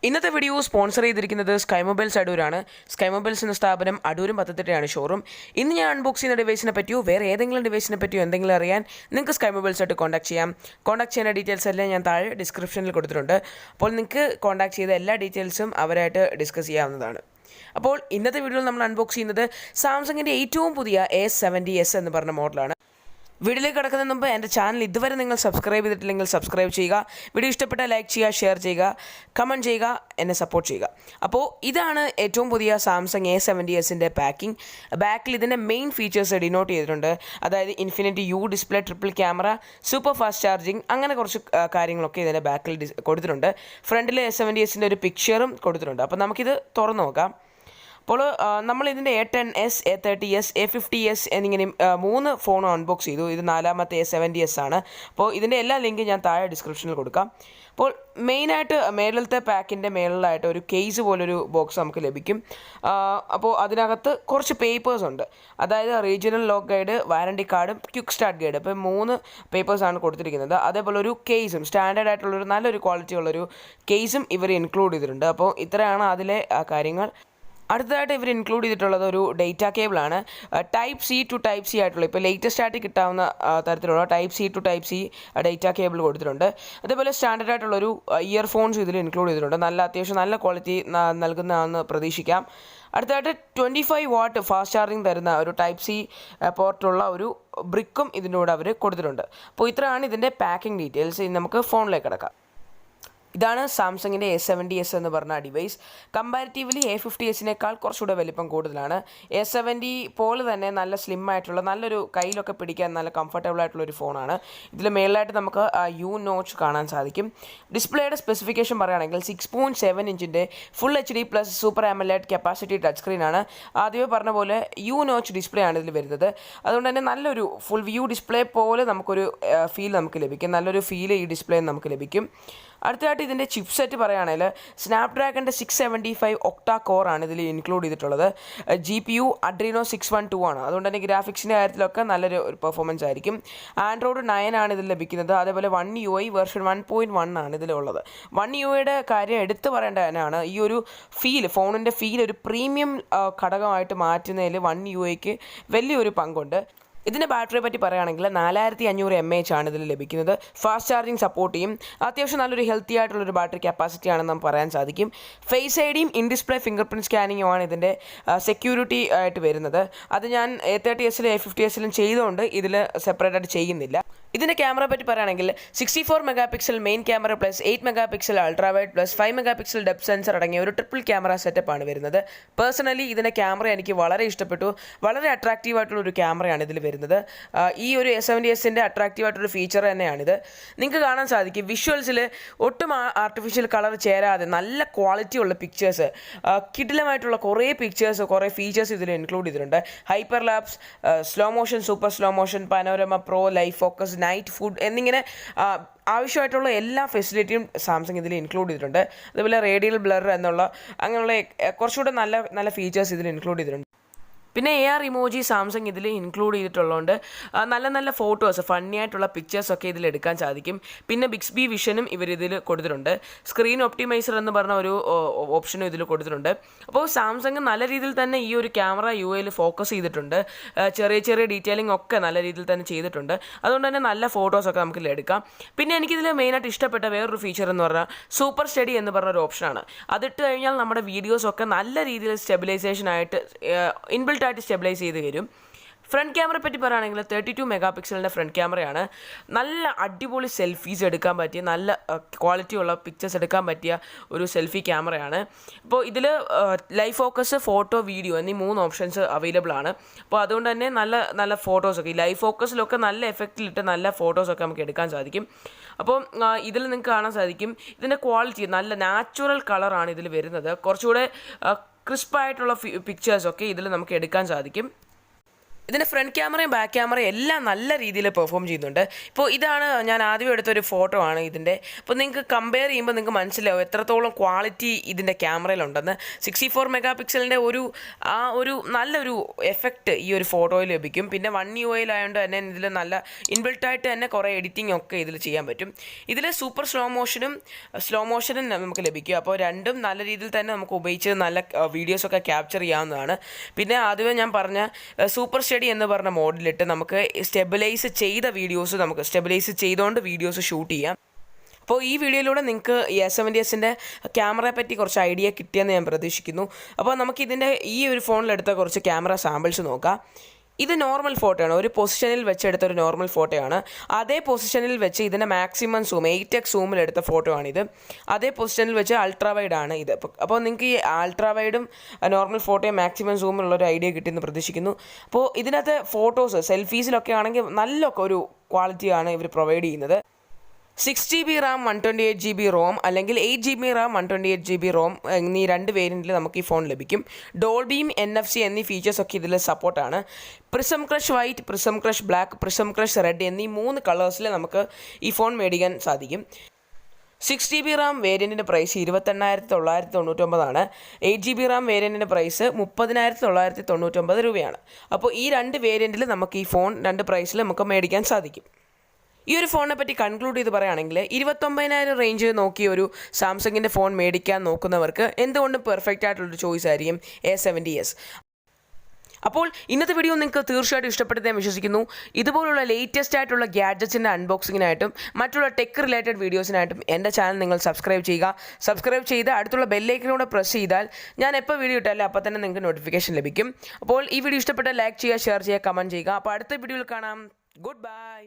ഇന്നത്തെ video sponsor ചെയ്തിരിക്കുന്നത് sky mobiles അടൂരാണ്. Sky mobiles എന്ന സ്ഥാപനം അടൂരും പത്തനംതിട്ടയാണ് ഷോറൂം. ഇന്ന് ഞാൻ അൺബോക്സ് ചെയ്യുന്ന ഡിവൈസിനെ പറ്റിയോ വേറെ ഏതെങ്കിലും ഡിവൈസിനെ പറ്റിയോ എന്തെങ്കിലും അറിയാൻ നിങ്ങൾക്ക് സ്കൈ മൊബൈൽസ് ആയിട്ട് കോൺടാക്ട് ചെയ്യാം. കോൺടാക്ട് ചെയ്യുന്ന ഡീറ്റെയിൽസ് എല്ലാം ഞാൻ താഴെ ഡിസ്ക്രിപ്ഷനിൽ കൊടുത്തിട്ടുണ്ട്. അപ്പോൾ നിങ്ങൾക്ക് കോൺടാക്ട് ചെയ്ത എല്ലാ ഡീറ്റെയിൽസും അവരായിട്ട് ഡിസ്കസ് ചെയ്യാവുന്നതാണ്. അപ്പോൾ ഇന്നത്തെ വീഡിയോയിൽ നമ്മൾ അൺബോക്സ് ചെയ്യുന്നത് സാംസങ്ങിൻ്റെ ഏറ്റവും പുതിയ A70s എന്ന് പറഞ്ഞ മോഡലാണ്. വീഡിയോയിലേക്ക് കിടക്കുന്നതിന് മുമ്പ് എൻ്റെ ചാനൽ ഇതുവരെ നിങ്ങൾ സബ്സ്ക്രൈബ് ചെയ്തിട്ടില്ലെങ്കിൽ സബ്സ്ക്രൈബ് ചെയ്യുക. വീഡിയോ ഇഷ്ടപ്പെട്ടാൽ ലൈക്ക് ചെയ്യുക, ഷെയർ ചെയ്യുക, കമൻറ്റ് ചെയ്യുക, എന്നെ സപ്പോർട്ട് ചെയ്യുക. അപ്പോൾ ഇതാണ് ഏറ്റവും പുതിയ സാംസങ് A70sൻ്റെ പാക്കിംഗ്. ബാക്കിൽ ഇതിൻ്റെ മെയിൻ ഫീച്ചേഴ്സ് ഡിനോട്ട് ചെയ്തിട്ടുണ്ട്. അതായത് infinity U display, triple camera, super fast charging, അങ്ങനെ കുറച്ച് കാര്യങ്ങളൊക്കെ ഇതിൻ്റെ ബാക്കിൽ കൊടുത്തിട്ടുണ്ട്. ഫ്രണ്ടിൽ A70sൻ്റെ ഒരു പിക്ചറും കൊടുത്തിട്ടുണ്ട്. അപ്പോൾ നമുക്കിത് തുറന്നു നോക്കാം. അപ്പോൾ നമ്മൾ ഇതിൻ്റെ A10s, A30s, A50s എന്നിങ്ങനെ 3 ഫോൺ അൺബോക്സ് ചെയ്തു. ഇത് 4ാമത്തെ A70s ആണ്. അപ്പോൾ ഇതിൻ്റെ എല്ലാ ലിങ്കും ഞാൻ താഴെ ഡിസ്ക്രിപ്ഷനിൽ കൊടുക്കാം. അപ്പോൾ മെയിനായിട്ട് മേളിലത്തെ പാക്കിൻ്റെ മേളിലായിട്ട് ഒരു കേസ് പോലൊരു ബോക്സ് നമുക്ക് ലഭിക്കും. അപ്പോൾ അതിനകത്ത് കുറച്ച് പേപ്പേഴ്സ് ഉണ്ട്. അതായത് റീജിയണൽ ലോക്ക് ഗൈഡ്, വാറണ്ടി കാർഡും ക്വിക്ക് സ്റ്റാർട്ട് ഗൈഡ്. ഇപ്പോൾ 3 പേപ്പേഴ്സാണ് കൊടുത്തിരിക്കുന്നത്. അതേപോലെ ഒരു കേസും, സ്റ്റാൻഡേർഡ് ആയിട്ടുള്ളൊരു നല്ലൊരു ക്വാളിറ്റി ഉള്ളൊരു കേസും ഇവർ ഇൻക്ലൂഡ് ചെയ്തിട്ടുണ്ട്. അപ്പോൾ ഇത്രയാണ് അതിലെ കാര്യങ്ങൾ. അടുത്തതായിട്ട് ഇവർ ഇൻക്ലൂഡ് ചെയ്തിട്ടുള്ളത് ഒരു ഡേറ്റ കേബിളാണ്. Type C to type C ആയിട്ടുള്ള, ഇപ്പോൾ ലേറ്റസ്റ്റ് ആയിട്ട് കിട്ടാവുന്ന തരത്തിലുള്ള type C to type C data cable കൊടുത്തിട്ടുണ്ട്. അതേപോലെ സ്റ്റാൻഡേർഡ് ആയിട്ടുള്ളൊരു ഇയർഫോൺസ് ഇതിൽ ഇൻക്ലൂഡ് ചെയ്തിട്ടുണ്ട്. അത്യാവശ്യം നല്ല ക്വാളിറ്റി നൽകുന്നതാണെന്ന് പ്രതീക്ഷിക്കാം. അടുത്തതായിട്ട് 25 വാട്ട് ഫാസ്റ്റ് ചാർജിങ് തരുന്ന ഒരു ടൈപ്പ് സി പോർട്ടുള്ള ഒരു ബ്രിക്കും ഇതിൻ്റെ കൂടെ അവർ കൊടുത്തിട്ടുണ്ട്. അപ്പോൾ ഇത്രയാണ് ഇതിൻ്റെ പാക്കിംഗ് ഡീറ്റെയിൽസ്. ഇനി നമുക്ക് ഫോണിലേക്ക് കിടക്കാം. ഇതാണ് സാംസങ്ങിൻ്റെ A70s എന്ന് പറഞ്ഞ ഡിവൈസ്. കമ്പാരിറ്റീവ്ലി A50sനേക്കാൾ കുറച്ചുകൂടെ വലിപ്പം കൂടുതലാണ്. A70 പോലെ തന്നെ നല്ല സ്ലിം ആയിട്ടുള്ള, നല്ലൊരു കയ്യിലൊക്കെ പിടിക്കാൻ നല്ല കംഫർട്ടബിൾ ആയിട്ടുള്ളൊരു ഫോണാണ്. ഇതിൽ മേളിലായിട്ട് നമുക്ക് യു നോച്ച് കാണാൻ സാധിക്കും. ഡിസ്പ്ലേയുടെ സ്പെസിഫിക്കേഷൻ പറയുകയാണെങ്കിൽ 6.7 ഇഞ്ചിൻ്റെ full HD plus super AMOLED capacity touch സ്ക്രീനാണ്. ആദ്യമേ പറഞ്ഞ പോലെ യു നോച്ച് ഡിസ്പ്ലേ ആണ് ഇതിൽ വരുന്നത്. അതുകൊണ്ട് തന്നെ നല്ലൊരു ഫുൾ വ്യൂ ഡിസ്പ്ലേ പോലെ നമുക്കൊരു ഫീൽ നമുക്ക് ലഭിക്കും. നല്ലൊരു ഫീൽ ഈ ഡിസ്പ്ലേ നമുക്ക് ലഭിക്കും. അടുത്തതായിട്ട് ഇതിൻ്റെ ചിപ്സെറ്റ് പറയുകയാണെങ്കിൽ സ്നാപ്ഡ്രാഗണിൻ്റെ 675 ഒക്ടാ കോറാണ് ഇതിൽ ഇൻക്ലൂഡ് ചെയ്തിട്ടുള്ളത്. GPU Adreno 612 ആണ്. അതുകൊണ്ട് തന്നെ ഗ്രാഫിക്സിൻ്റെ കാര്യത്തിലൊക്കെ നല്ലൊരു പെർഫോമൻസ് ആയിരിക്കും. ആൻഡ്രോയിഡ് 9 ആണ് ഇതിൽ ലഭിക്കുന്നത്. അതേപോലെ One UI വേർഷൻ 1.1 ആണ് ഇതിലുള്ളത്. One UIയുടെ കാര്യം എടുത്തു പറയേണ്ടതാണ്. ഈ ഒരു ഫീൽ, ഫോണിൻ്റെ ഫീൽ ഒരു പ്രീമിയം ഘടകമായിട്ട് മാറ്റുന്നതിൽ One UIക്ക് വലിയൊരു പങ്കുണ്ട്. ഇതിൻ്റെ ബാറ്ററിയെ പറ്റി പറയുകയാണെങ്കിൽ 4500 mAh ആണ് ഇതിൽ ലഭിക്കുന്നത്. ഫാസ്റ്റ് ചാർജിങ് സപ്പോർട്ട് ചെയ്യും. അത്യാവശ്യം നല്ലൊരു ഹെൽത്തി ആയിട്ടുള്ളൊരു ബാറ്ററി കപ്പാസിറ്റി ആണെന്ന് നമുക്ക് പറയാൻ സാധിക്കും. ഫേസ് ഐഡിയും ഇൻ ഡിസ്പ്ലേ ഫിംഗർ പ്രിൻറ്റ് സ്കാനിങ്ങുമാണ് ഇതിൻ്റെ സെക്യൂരിറ്റി ആയിട്ട് വരുന്നത്. അത് ഞാൻ A30sലും A50sലും ചെയ്തുകൊണ്ട് ഇതിൽ സെപ്പറേറ്റ് ആയിട്ട് ചെയ്യുന്നില്ല. ഇതിൻ്റെ ക്യാമറ പറ്റി പറയുകയാണെങ്കിൽ 64 mega main camera plus 8 mega ultra wide plus 5 mega depth sensor അടങ്ങിയ ഒരു ട്രിപ്പിൾ ക്യാമറ സെറ്റപ്പാണ് വരുന്നത്. പേഴ്സണലി ഇതിൻ്റെ ക്യാമറ എനിക്ക് വളരെ ഇഷ്ടപ്പെട്ടു. വളരെ അട്രാക്റ്റീവ് ആയിട്ടുള്ളൊരു ക്യാമറയാണ് ഇതിൽ വരുന്നത്. ഈ ഒരു A70sൻ്റെ അട്രാക്റ്റീവ് ആയിട്ടൊരു ഫീച്ചർ തന്നെയാണിത്. നിങ്ങൾക്ക് കാണാൻ സാധിക്കും വിഷ്വൽസിൽ ഒട്ടും ആർട്ടിഫിഷ്യൽ കളർ ചേരാതെ നല്ല ക്വാളിറ്റി ഉള്ള പിക്ചേഴ്സ്, കിടിലമായിട്ടുള്ള കുറേ പിക്ചേഴ്സ്, കുറേ ഫീച്ചേഴ്സ് ഇതിൽ ഇൻക്ലൂഡ് ചെയ്തിട്ടുണ്ട്. Hyper lapse, slow motion, super slow motion, panorama pro, life focus, night food എന്നിങ്ങനെ ആവശ്യമായിട്ടുള്ള എല്ലാ ഫെസിലിറ്റിയും സാംസങ് ഇതിൽ ഇൻക്ലൂഡ് ചെയ്തിട്ടുണ്ട്. അതുപോലെ റേഡിയൽ ബ്ലർ എന്നുള്ള അങ്ങനെയുള്ള കുറച്ചുകൂടെ നല്ല നല്ല ഫീച്ചേഴ്സ് ഇതിൽ ഇൻക്ലൂഡ് ചെയ്തിട്ടുണ്ട്. പിന്നെ AR ഇമോജി സാംസങ് ഇതിൽ ഇൻക്ലൂഡ് ചെയ്തിട്ടുള്ളതുകൊണ്ട് നല്ല നല്ല ഫോട്ടോസ്, ഫണ്ണി ആയിട്ടുള്ള പിക്ചേഴ്സൊക്കെ ഇതിൽ എടുക്കാൻ സാധിക്കും. പിന്നെ ബിക്സ്ബി വിഷനും ഇവരിതിൽ കൊടുത്തിട്ടുണ്ട്. സ്ക്രീൻ ഒപ്റ്റിമൈസർ എന്ന് പറഞ്ഞ ഒരു ഓപ്ഷനും ഇതിൽ കൊടുത്തിട്ടുണ്ട്. അപ്പോൾ സാംസങ് നല്ല രീതിയിൽ തന്നെ ഈ ഒരു ക്യാമറ UIയിൽ ഫോക്കസ് ചെയ്തിട്ടുണ്ട്. ചെറിയ ചെറിയ ഡീറ്റെയിലിംഗ് ഒക്കെ നല്ല രീതിയിൽ തന്നെ ചെയ്തിട്ടുണ്ട്. അതുകൊണ്ട് തന്നെ നല്ല ഫോട്ടോസൊക്കെ നമുക്ക് എടുക്കാം. പിന്നെ എനിക്കിതിൽ മെയിനായിട്ട് ഇഷ്ടപ്പെട്ട വേറൊരു ഫീച്ചർ എന്ന് പറഞ്ഞാൽ സൂപ്പർ സ്റ്റഡി എന്ന് പറഞ്ഞൊരു ഓപ്ഷനാണ്. അതിട്ട് കഴിഞ്ഞാൽ നമ്മുടെ വീഡിയോസൊക്കെ നല്ല രീതിയിൽ സ്റ്റെബിലൈസേഷനായിട്ട് ഇൻബിൽറ്റ് ആയിട്ട് സ്റ്റെബിലൈസ് ചെയ്ത് വരും. ഫ്രണ്ട് ക്യാമറ പറ്റി പറയുകയാണെങ്കിൽ 32 മെഗാ ഫ്രണ്ട് ക്യാമറയാണ്. നല്ല അടിപൊളി സെൽഫീസ് എടുക്കാൻ പറ്റിയ, നല്ല ക്വാളിറ്റി ഉള്ള പിക്ചേഴ്സ് എടുക്കാൻ പറ്റിയ ഒരു സെൽഫി ക്യാമറയാണ്. അപ്പോൾ ഇതിൽ ലൈവ് ഫോക്കസ്, ഫോട്ടോ, വീഡിയോ എന്നീ 3 ഓപ്ഷൻസ് അവൈലബിൾ ആണ്. അപ്പോൾ അതുകൊണ്ട് തന്നെ നല്ല നല്ല ഫോട്ടോസൊക്കെ ഈ ലൈവ് ഫോക്കസിലൊക്കെ നല്ല എഫക്റ്റിലിട്ട് നല്ല ഫോട്ടോസൊക്കെ നമുക്ക് എടുക്കാൻ സാധിക്കും. അപ്പോൾ ഇതിൽ നിങ്ങൾക്ക് കാണാൻ സാധിക്കും ഇതിൻ്റെ ക്വാളിറ്റി നല്ല നാച്ചുറൽ കളറാണ് ഇതിൽ വരുന്നത്. കുറച്ചുകൂടെ ക്രിസ്പായിട്ടുള്ള പിക്ചേഴ്സൊക്കെ ഇതിൽ നമുക്ക് എടുക്കാൻ സാധിക്കും. ഇതിൻ്റെ ഫ്രണ്ട് ക്യാമറയും ബാക്ക് ക്യാമറയും എല്ലാം നല്ല രീതിയിൽ പെർഫോം ചെയ്യുന്നുണ്ട്. ഇപ്പോൾ ഇതാണ് ഞാൻ ആദ്യം എടുത്തൊരു ഫോട്ടോ ആണ് ഇതിൻ്റെ. അപ്പോൾ നിങ്ങൾക്ക് കമ്പയർ ചെയ്യുമ്പോൾ നിങ്ങൾക്ക് മനസ്സിലാവും എത്രത്തോളം ക്വാളിറ്റി ഇതിൻ്റെ ക്യാമറയിലുണ്ടെന്ന്. 64 മെഗാ പിക്സലിൻ്റെ ഒരു നല്ലൊരു എഫക്റ്റ് ഈ ഒരു ഫോട്ടോയിൽ ലഭിക്കും. പിന്നെ 1 UI ആയതുകൊണ്ട് തന്നെ ഇതിൽ നല്ല ഇൻബിൽട്ടായിട്ട് തന്നെ കുറേ എഡിറ്റിംഗ് ഒക്കെ ഇതിൽ ചെയ്യാൻ പറ്റും. ഇതിൽ സൂപ്പർ സ്ലോ മോഷനും നമുക്ക് ലഭിക്കും. അപ്പോൾ രണ്ടും നല്ല രീതിയിൽ തന്നെ നമുക്ക് ഉപയോഗിച്ച് നല്ല വീഡിയോസൊക്കെ ക്യാപ്ചർ ചെയ്യാവുന്നതാണ്. പിന്നെ ആദ്യമേ ഞാൻ പറഞ്ഞ സൂപ്പർ സ്റ്റഡി എന്ന് പറഞ്ഞ മോഡിലിട്ട് നമുക്ക് സ്റ്റെബിലൈസ് ചെയ്തുകൊണ്ട് വീഡിയോസ് ഷൂട്ട് ചെയ്യാം. അപ്പോൾ ഈ വീഡിയോയിലൂടെ നിങ്ങൾക്ക് A70sൻ്റെ ക്യാമറയെ പറ്റി കുറച്ച് ഐഡിയ കിട്ടിയെന്ന് ഞാൻ പ്രതീക്ഷിക്കുന്നു. അപ്പോൾ നമുക്കിതിൻ്റെ ഈ ഒരു ഫോണിലെടുത്ത കുറച്ച് ക്യാമറ സാമ്പിൾസ് നോക്കാം. ഇത് നോർമൽ ഫോട്ടോയാണ്, ഒരു പൊസിഷനിൽ വെച്ചെടുത്തൊരു നോർമൽ ഫോട്ടോയാണ്. അതേ പൊസിഷനിൽ വെച്ച് ഇതിൻ്റെ മാക്സിമം സൂം 8x സൂമിലെടുത്ത ഫോട്ടോ ആണിത്. അതേ പൊസിഷനിൽ വെച്ച് അൾട്രാ വൈഡ് ആണ് ഇത്. അപ്പോൾ നിങ്ങൾക്ക് ഈ അൾട്രാ വൈഡും നോർമൽ ഫോട്ടോയും മാക്സിമം സൂമിലുള്ളൊരു ഐഡിയ കിട്ടിയെന്ന് പ്രതീക്ഷിക്കുന്നു. അപ്പോൾ ഇതിനകത്ത് ഫോട്ടോസ് സെൽഫീസിലൊക്കെ ആണെങ്കിൽ നല്ല ഒരു ക്വാളിറ്റിയാണ് ഇവർ പ്രൊവൈഡ് ചെയ്യുന്നത്. 6GB RAM 128GB ROM അല്ലെങ്കിൽ 8GB RAM 128GB ROM എന്നീ 2 വേരിയൻറ്റിൽ നമുക്ക് ഈ ഫോൺ ലഭിക്കും. ഡോൾബിയും NFC എന്നീ ഫീച്ചേഴ്സൊക്കെ ഇതിൽ സപ്പോർട്ടാണ്. Prism crush white, prism crush black, prism crush red എന്നീ 3 കളേഴ്സിൽ നമുക്ക് ഈ ഫോൺ മേടിക്കാൻ സാധിക്കും. 6GB RAM വേരിയൻറ്റിൻ്റെ പ്രൈസ് 28,999 ആണ്. 8GB RAM വേരിയൻറ്റിൻ്റെ പ്രൈസ് 30,999 രൂപയാണ്. അപ്പോൾ ഈ 2 വേരിയൻറ്റിൽ നമുക്ക് ഈ ഫോൺ 2 പ്രൈസിൽ നമുക്ക് മേടിക്കാൻ സാധിക്കും. ഈ ഒരു ഫോണിനെ പറ്റി കൺക്ലൂഡ് ചെയ്ത് പറയുകയാണെങ്കിൽ 29,000 റേഞ്ച് നോക്കി ഒരു സാംസങ്ങിൻ്റെ ഫോൺ മേടിക്കാൻ നോക്കുന്നവർക്ക് എന്തുകൊണ്ടും പെർഫെക്റ്റ് ആയിട്ടുള്ളൊരു ചോയ്സ് ആയിരിക്കും A70s. അപ്പോൾ ഇന്നത്തെ വീഡിയോ നിങ്ങൾക്ക് തീർച്ചയായിട്ടും ഇഷ്ടപ്പെട്ടെന്ന് ഞാൻ വിശ്വസിക്കുന്നു. ഇതുപോലുള്ള ലേറ്റസ്റ്റ് ആയിട്ടുള്ള ഗാഡ്ജറ്റ്സിൻ്റെ അൺബോക്സിങ്ങിനായിട്ടും മറ്റുള്ള ടെക് റിലേറ്റഡ് വീഡിയോസിനായിട്ടും എൻ്റെ ചാനൽ നിങ്ങൾ സബ്സ്ക്രൈബ് ചെയ്യുക. സബ്സ്ക്രൈബ് ചെയ്ത് അടുത്തുള്ള ബെല്ലൈക്കനൂടെ പ്രസ് ചെയ്താൽ ഞാൻ എപ്പോൾ വീഡിയോ ഇട്ടാലും അപ്പോൾ തന്നെ നിങ്ങൾക്ക് നോട്ടിഫിക്കേഷൻ ലഭിക്കും. അപ്പോൾ ഈ വീഡിയോ ഇഷ്ടപ്പെട്ടാൽ ലൈക്ക് ചെയ്യുക, ഷെയർ ചെയ്യുക, കമൻറ്റ് ചെയ്യുക. അപ്പോൾ അടുത്ത വീഡിയോയിൽ കാണാം. Good bye.